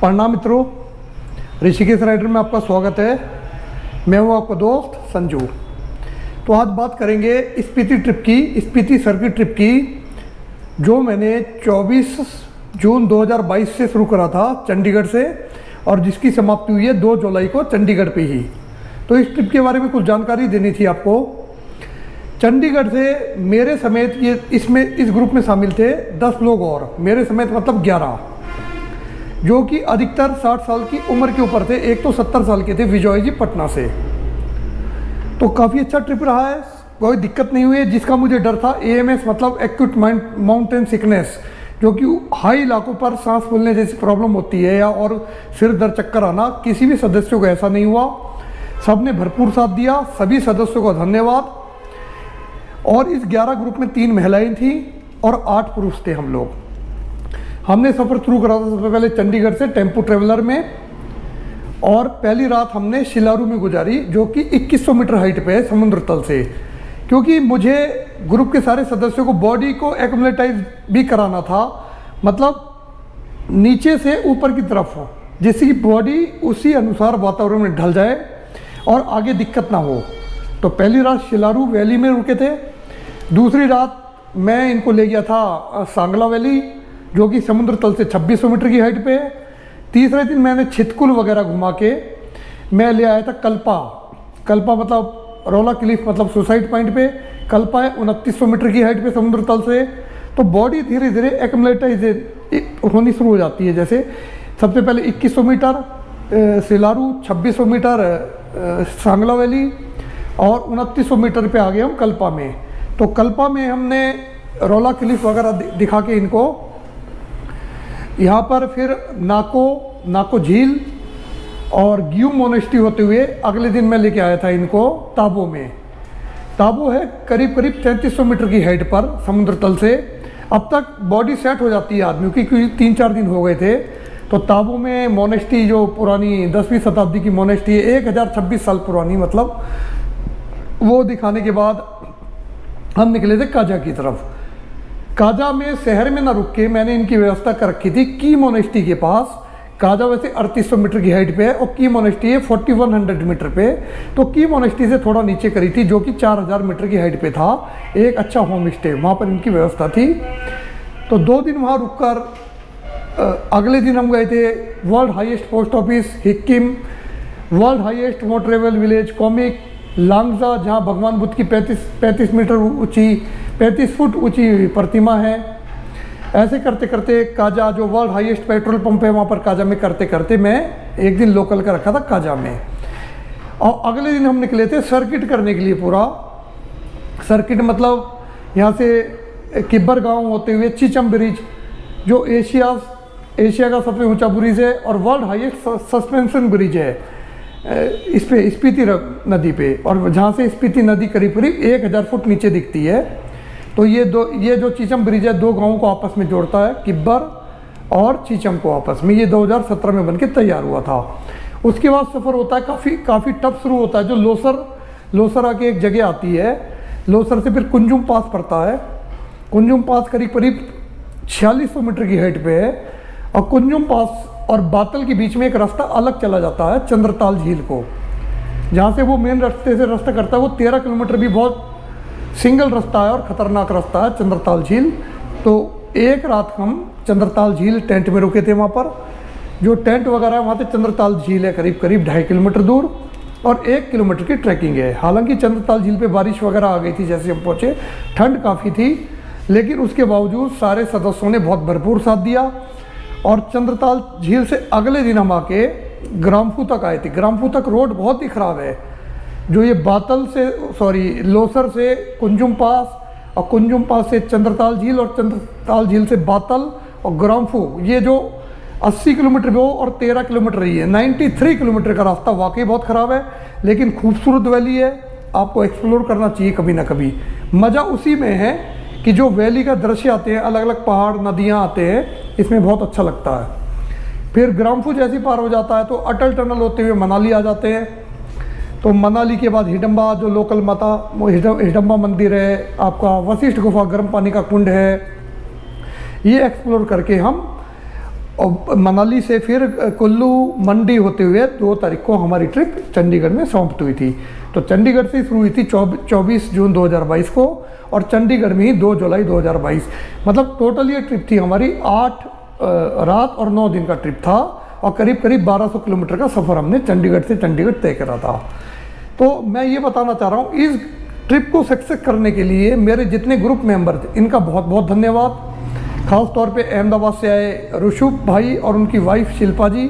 प्रणाम मित्रों, ऋषिकेश राइडर में आपका स्वागत है। मैं हूं आपका दोस्त संजू। तो आज बात करेंगे स्पीति सर्किट ट्रिप की, जो मैंने 24 जून 2022 से शुरू करा था चंडीगढ़ से, और जिसकी समाप्ति हुई है 2 जुलाई को चंडीगढ़ पे ही। तो इस ट्रिप के बारे में कुछ जानकारी देनी थी आपको। चंडीगढ़ से मेरे समेत इस ग्रुप में शामिल थे 10 लोग, और मेरे समेत मतलब 11, जो कि अधिकतर 60 साल की उम्र के ऊपर थे। एक तो 70 साल के थे, विजय जी पटना से। तो काफ़ी अच्छा ट्रिप रहा है, कोई दिक्कत नहीं हुई है। जिसका मुझे डर था AMS मतलब एक्यूट माउंटेन सिकनेस, जो कि हाई इलाकों पर सांस फूलने जैसी प्रॉब्लम होती है, या और सिर दर्द चक्कर आना, किसी भी सदस्यों को ऐसा नहीं हुआ। सबने भरपूर साथ दिया, सभी सदस्यों का धन्यवाद। और इस 11 ग्रुप में 3 महिलाएं थीं और 8 पुरुष थे हम लोग। हमने सफ़र शुरू करा था सबसे पहले चंडीगढ़ से टेम्पो ट्रेवलर में, और पहली रात हमने शिलारू में गुजारी, जो कि 2100 मीटर हाइट पे है समुद्र तल से। क्योंकि मुझे ग्रुप के सारे सदस्यों को बॉडी को एक्युमुलेटाइज भी कराना था, मतलब नीचे से ऊपर की तरफ हो, जिससे कि बॉडी उसी अनुसार वातावरण में ढल जाए और आगे दिक्कत ना हो। तो पहली रात शिलारू वैली में रुके थे। दूसरी रात मैं इनको ले गया था सांगला वैली, जो कि समुद्र तल से 2600 मीटर की हाइट पे है। तीसरे दिन मैंने छितकुल वगैरह घुमा के मैं ले आया था कल्पा मतलब रोला क्लिफ मतलब सुसाइड पॉइंट पे। कल्पा है 2900 मीटर की हाइट पे समुद्र तल से। तो बॉडी धीरे धीरे एक्युमुलेटाइज होनी शुरू हो जाती है। जैसे सबसे पहले 2100 मीटर सिलारू, 2600 मीटर सांगला वैली, और 2900 मीटर पे आ गए हम कल्पा में। तो कल्पा में हमने रोला क्लिफ वगैरह दिखा के इनको यहाँ पर फिर नाको झील और ग्यू मोनेस्ट्री होते हुए अगले दिन मैं लेके आया था इनको ताबो में। ताबो है करीब 3300 मीटर की हाइट पर समुद्र तल से। अब तक बॉडी सेट हो जाती है आदमी की, क्योंकि 3-4 दिन हो गए थे। तो ताबो में मोनेस्ट्री जो पुरानी 10वीं शताब्दी की मोनेस्ट्री है, 1026 साल पुरानी, मतलब वो दिखाने के बाद हम निकले थे काजा की तरफ। काजा में शहर में ना रुक के मैंने इनकी व्यवस्था कर रखी थी की मोनेस्ट्री के पास। काजा वैसे 3800 मीटर की हाइट पे है, और की मोनेस्ट्री है 4100 मीटर पे। तो की मोनेस्ट्री से थोड़ा नीचे करी थी, जो कि 4000 मीटर की हाइट पे था। एक अच्छा होम स्टे वहाँ पर इनकी व्यवस्था थी। तो 2 दिन वहाँ रुक कर अगले दिन हम गए थे world highest post office Hikkim, world highest motorable village comic Langza, जहाँ भगवान बुद्ध की 35 मीटर ऊँची 35 फुट ऊंची प्रतिमा है। ऐसे करते करते काजा जो वर्ल्ड हाईएस्ट पेट्रोल पंप है, वहाँ पर काजा में करते करते मैं एक दिन लोकल का रखा था काजा में। और अगले दिन हम निकले थे सर्किट करने के लिए। पूरा सर्किट मतलब यहाँ से किब्बर गांव होते हुए चीचम ब्रिज, जो एशिया का सबसे ऊंचा ब्रिज है और वर्ल्ड हाईएस्ट सस्पेंशन ब्रिज है इस पे स्पीति नदी पे, और जहाँ से स्पीति नदी करीब 1000 फुट नीचे दिखती है। तो ये जो चीचम ब्रिज है 2 गांवों को आपस में जोड़ता है, किब्बर और चीचम को आपस में। ये 2017 में बनके तैयार हुआ था। उसके बाद सफ़र होता है काफ़ी टफ शुरू होता है, जो लोसर आके एक जगह आती है। लोसर से फिर कुंजुम पास पड़ता है। कुंजुम पास करीब 4600 मीटर की हाइट पे है, और कुंजुम पास और बातल के बीच में एक रास्ता अलग चला जाता है चंद्रताल झील को, जहाँ से वो मेन रास्ते से रास्ता करता है। वो 13 किलोमीटर भी बहुत सिंगल रास्ता है और ख़तरनाक रास्ता है चंद्रताल झील। तो एक रात हम चंद्रताल झील टेंट में रुके थे। वहाँ पर जो टेंट वगैरह है, वहाँ से चंद्रताल झील है करीब 2.5 किलोमीटर दूर, और 1 किलोमीटर की ट्रैकिंग है। हालांकि चंद्रताल झील पे बारिश वगैरह आ गई थी जैसे हम पहुँचे, ठंड काफ़ी थी, लेकिन उसके बावजूद सारे सदस्यों ने बहुत भरपूर साथ दिया। और चंद्रताल झील से अगले दिन हम आके ग्राम्फू तक आए थे। ग्राम्फू तक रोड बहुत ही ख़राब है, जो ये लोसर से कुंजुम पास, और कुंजुम पास से चंद्रताल झील, और चंद्रताल झील से बातल और ग्राम्फू, ये जो 80 किलोमीटर वो और 13 किलोमीटर ही है, 93 किलोमीटर का रास्ता वाकई बहुत ख़राब है। लेकिन खूबसूरत वैली है, आपको एक्सप्लोर करना चाहिए कभी ना कभी। मज़ा उसी में है कि जो वैली का दृश्य आते हैं, अलग अलग पहाड़ नदियाँ आते हैं, इसमें बहुत अच्छा लगता है। फिर ग्राम्फू जैसे पार हो जाता है तो अटल टनल होते हुए मनाली आ जाते हैं। तो मनाली के बाद हिडम्बा, जो लोकल माता हिडम्बा मंदिर है, आपका वशिष्ठ गुफा गर्म पानी का कुंड है, ये एक्सप्लोर करके हम और मनाली से फिर कुल्लू मंडी होते हुए 2 तारीख को हमारी ट्रिप चंडीगढ़ में समाप्त हुई थी। तो चंडीगढ़ से शुरू हुई थी 24 जून 2022 को और चंडीगढ़ में ही 2 जुलाई 2022। मतलब टोटल ये ट्रिप थी हमारी 8 रात और 9 दिन का ट्रिप था और करीब करीब 1200 किलोमीटर का सफ़र हमने चंडीगढ़ से चंडीगढ़ तय करा था। तो मैं ये बताना चाह रहा हूँ, इस ट्रिप को सक्सेस करने के लिए मेरे जितने ग्रुप मेंबर थे इनका बहुत बहुत धन्यवाद। खास तौर पे अहमदाबाद से आए ऋषभ भाई और उनकी वाइफ शिल्पा जी,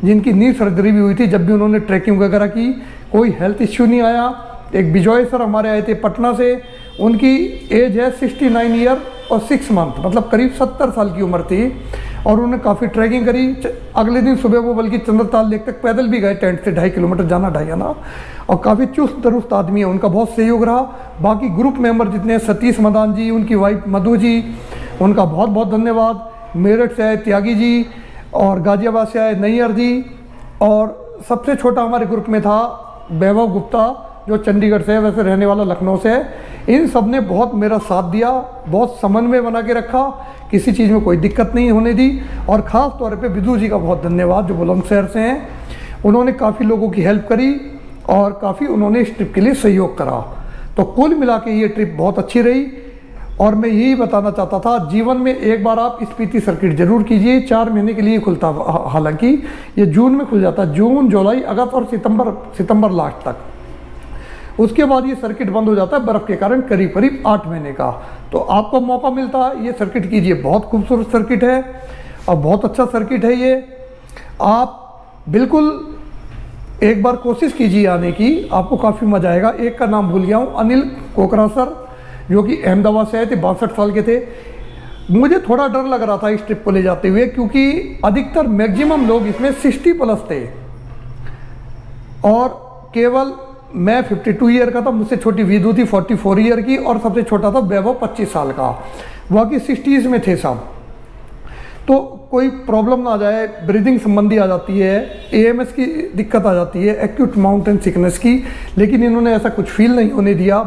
जिनकी नी सर्जरी भी हुई थी, जब भी उन्होंने ट्रैकिंग वगैरह की कोई हेल्थ इश्यू नहीं आया। एक विजय सर हमारे आए थे पटना से, उनकी एज है 69 ईयर और 6 मंथ, मतलब करीब 70 साल की उम्र थी और उन्होंने काफ़ी ट्रैकिंग करी। अगले दिन सुबह वो बल्कि चंद्रताल लेक तक पैदल भी गए, टेंट से 2.5 किलोमीटर जाना 2.5 आना, और काफ़ी चुस्त दुरुस्त आदमी है, उनका बहुत सहयोग रहा। बाकी ग्रुप मेंबर जितने सतीश मदान जी, उनकी वाइफ मधु जी, उनका बहुत बहुत धन्यवाद। मेरठ से आए त्यागी जी और गाजियाबाद से आए नैयर जी, और सबसे छोटा हमारे ग्रुप में था वैभव गुप्ता जो चंडीगढ़ से है, वैसे रहने वाला लखनऊ से है। इन सब ने बहुत मेरा साथ दिया, बहुत समन्वय बना के रखा, किसी चीज़ में कोई दिक्कत नहीं होने दी। और ख़ास तौर पे विदु जी का बहुत धन्यवाद जो बुलंदशहर से हैं, उन्होंने काफ़ी लोगों की हेल्प करी और काफ़ी उन्होंने इस ट्रिप के लिए सहयोग करा। तो कुल मिला के ये ट्रिप बहुत अच्छी रही। और मैं यही बताना चाहता था, जीवन में एक बार आप स्पीति सर्किट जरूर कीजिए। 4 महीने के लिए खुलता, हालांकि ये जून में खुल जाता, जून जुलाई अगस्त और सितंबर लास्ट तक। उसके बाद ये सर्किट बंद हो जाता है बर्फ़ के कारण, करीब करीब 8 महीने का। तो आपको मौका मिलता है, ये सर्किट कीजिए, बहुत खूबसूरत सर्किट है और बहुत अच्छा सर्किट है ये। आप बिल्कुल एक बार कोशिश कीजिए आने की, आपको काफ़ी मज़ा आएगा। एक का नाम भूल गया हूँ, अनिल कोकरा सर, जो कि अहमदाबाद से आए थे, 62 साल के थे। मुझे थोड़ा डर लग रहा था इस ट्रिप को ले जाते हुए, क्योंकि अधिकतर मैक्सिमम लोग इसमें 60 प्लस थे और केवल मैं 52 ईयर का था, मुझसे छोटी विदु थी 44 ईयर की और सबसे छोटा था वैभव 25 साल का, बाकी 60s में थे सब। तो कोई प्रॉब्लम ना आ जाए, ब्रीदिंग संबंधी आ जाती है, AMS की दिक्कत आ जाती है, एक्यूट माउंटेन सिकनेस की, लेकिन इन्होंने ऐसा कुछ फील नहीं होने दिया।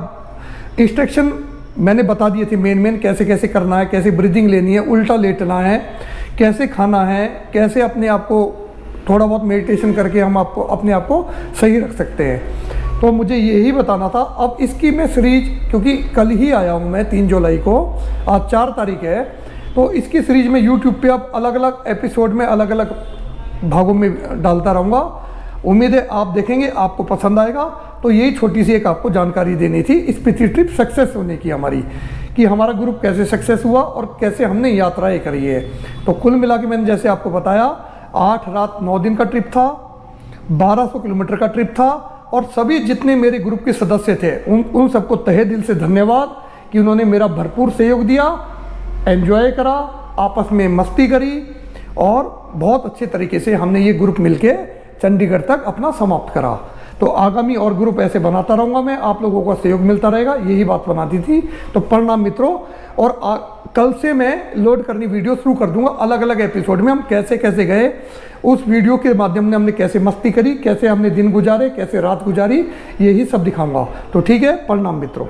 इंस्ट्रक्शन मैंने बता दिए थे मेन कैसे कैसे करना है, कैसे ब्रीदिंग लेनी है, उल्टा लेटना है, कैसे खाना है, कैसे अपने आप को थोड़ा बहुत मेडिटेशन करके हम आपको अपने आप को सही रख सकते हैं। तो मुझे यही बताना था। अब इसकी मैं सीरीज, क्योंकि कल ही आया हूँ मैं 3 जुलाई को, आज 4 तारीख है, तो इसकी सीरीज में यूट्यूब पे अब अलग अलग एपिसोड में अलग अलग भागों में डालता रहूँगा। उम्मीद है आप देखेंगे, आपको पसंद आएगा। तो यही छोटी सी एक आपको जानकारी देनी थी स्पीति ट्रिप सक्सेस होने की हमारी, कि हमारा ग्रुप कैसे सक्सेस हुआ और कैसे हमने यात्राएं करी है। तो कुल मिला के मैंने जैसे आपको बताया 8 रात 9 दिन का ट्रिप था, 1200 किलोमीटर का ट्रिप था, और सभी जितने मेरे ग्रुप के सदस्य थे उन सबको तहे दिल से धन्यवाद कि उन्होंने मेरा भरपूर सहयोग दिया, एंजॉय करा, आपस में मस्ती करी और बहुत अच्छे तरीके से हमने ये ग्रुप मिलके चंडीगढ़ तक अपना समाप्त करा। तो आगामी और ग्रुप ऐसे बनाता रहूँगा मैं, आप लोगों का सहयोग मिलता रहेगा, यही बात बनाती थी। तो प्रणाम मित्रों, और कल से मैं लोड करनी वीडियो शुरू कर दूंगा अलग अलग एपिसोड में। हम कैसे कैसे गए, उस वीडियो के माध्यम से हमने कैसे मस्ती करी, कैसे हमने दिन गुजारे, कैसे रात गुजारी, यही सब दिखाऊंगा। तो ठीक है, प्रणाम मित्रों।